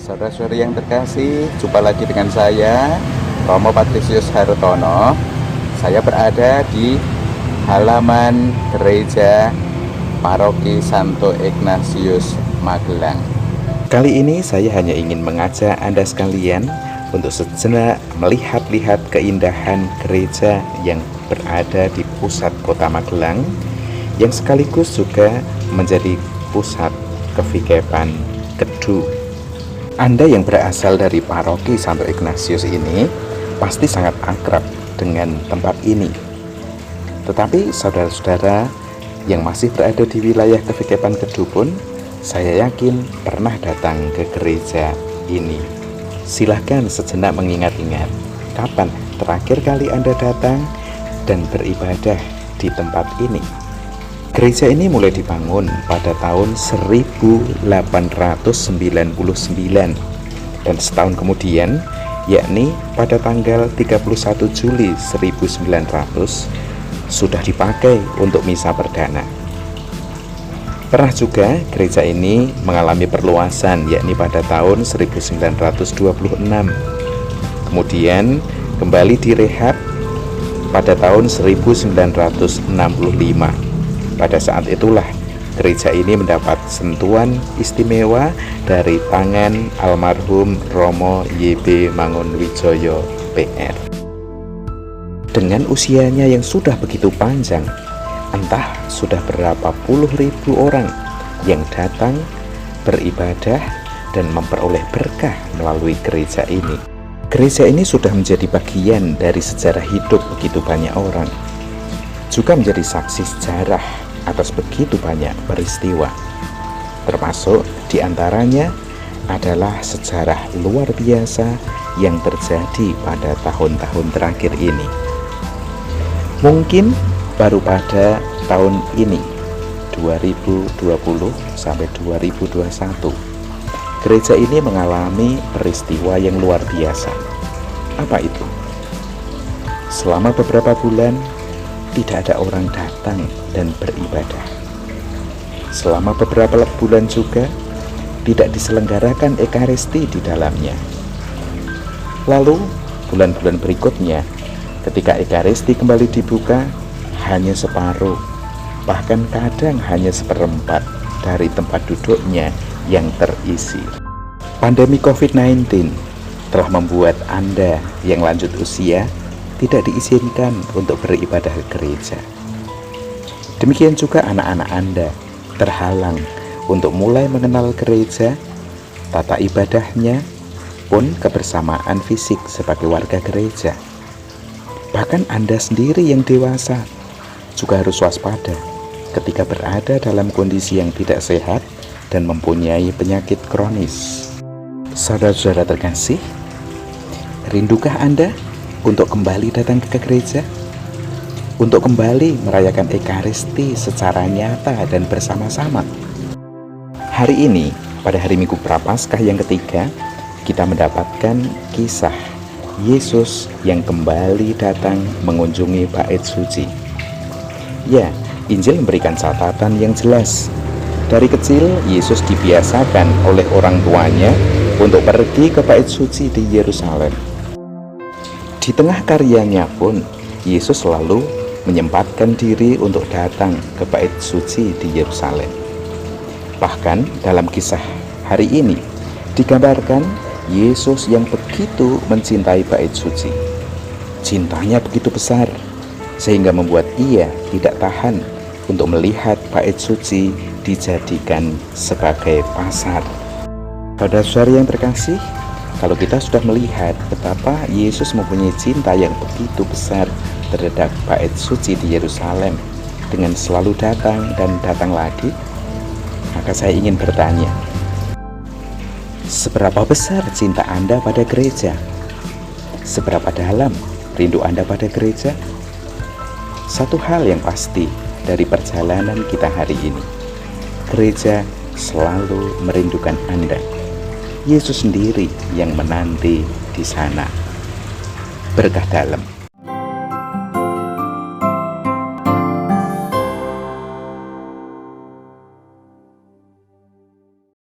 Saudara-saudari yang terkasih, jumpa lagi dengan saya, Romo Patrisius Hartono. Saya berada di halaman gereja Paroki Santo Ignatius Magelang. Kali ini saya hanya ingin mengajak Anda sekalian untuk sejenak melihat-lihat keindahan gereja yang berada di pusat kota Magelang, yang sekaligus juga menjadi pusat kevikepan Kedu. Anda yang berasal dari Paroki Santo Ignatius ini pasti sangat akrab dengan tempat ini. Tetapi saudara-saudara yang masih berada di wilayah kevikepan Kedu pun, saya yakin pernah datang ke gereja ini. Silahkan sejenak mengingat-ingat kapan terakhir kali Anda datang dan beribadah di tempat ini. Gereja ini mulai dibangun pada tahun 1899 dan setahun kemudian, yakni pada tanggal 31 Juli 1900, sudah dipakai untuk misa perdana. Pernah juga gereja ini mengalami perluasan, yakni pada tahun 1926. Kemudian kembali direhab pada tahun 1965. Pada saat itulah gereja ini mendapat sentuhan istimewa dari tangan almarhum Romo Y.B. Mangunwijoyo PR. Dengan usianya yang sudah begitu panjang, entah sudah berapa puluh ribu orang yang datang beribadah dan memperoleh berkah melalui gereja ini. Gereja ini sudah menjadi bagian dari sejarah hidup begitu banyak orang, juga menjadi saksi sejarah atas begitu banyak peristiwa, termasuk diantaranya adalah sejarah luar biasa yang terjadi pada tahun-tahun terakhir ini. Mungkin baru pada tahun ini 2020 sampai 2021 gereja ini mengalami peristiwa yang luar biasa. Apa itu? Selama beberapa bulan tidak ada orang datang dan beribadah. Selama beberapa bulan juga tidak diselenggarakan Ekaristi di dalamnya. Lalu bulan-bulan berikutnya, ketika Ekaristi kembali dibuka, hanya separuh, bahkan kadang hanya seperempat dari tempat duduknya yang terisi. Pandemi COVID-19 telah membuat Anda yang lanjut usia tidak diizinkan untuk beribadah ke gereja. Demikian juga anak-anak Anda terhalang untuk mulai mengenal gereja, tata ibadahnya, pun kebersamaan fisik sebagai warga gereja. Bahkan Anda sendiri yang dewasa juga harus waspada ketika berada dalam kondisi yang tidak sehat dan mempunyai penyakit kronis. Saudara-saudara terkasih, rindukah Anda untuk kembali datang ke gereja? Untuk kembali merayakan Ekaristi secara nyata dan bersama-sama? Hari ini, pada hari Minggu Prapaskah yang ketiga, kita mendapatkan kisah Yesus yang kembali datang mengunjungi Bait Suci. Ya, Injil memberikan catatan yang jelas. Dari kecil, Yesus dibiasakan oleh orang tuanya untuk pergi ke Bait Suci di Yerusalem. Di tengah karyanya pun, Yesus selalu menyempatkan diri untuk datang ke Bait Suci di Yerusalem. Bahkan dalam kisah hari ini, digambarkan Yesus yang begitu mencintai Bait Suci. Cintanya begitu besar, sehingga membuat ia tidak tahan untuk melihat Bait Suci dijadikan sebagai pasar. Saudara-saudari yang terkasih, kalau kita sudah melihat betapa Yesus mempunyai cinta yang begitu besar terhadap Bait Suci di Yerusalem dengan selalu datang dan datang lagi, maka saya ingin bertanya, seberapa besar cinta Anda pada gereja? Seberapa dalam rindu Anda pada gereja? Satu hal yang pasti dari perjalanan kita hari ini, gereja selalu merindukan Anda. Yesus sendiri yang menanti di sana. Berkah dalam.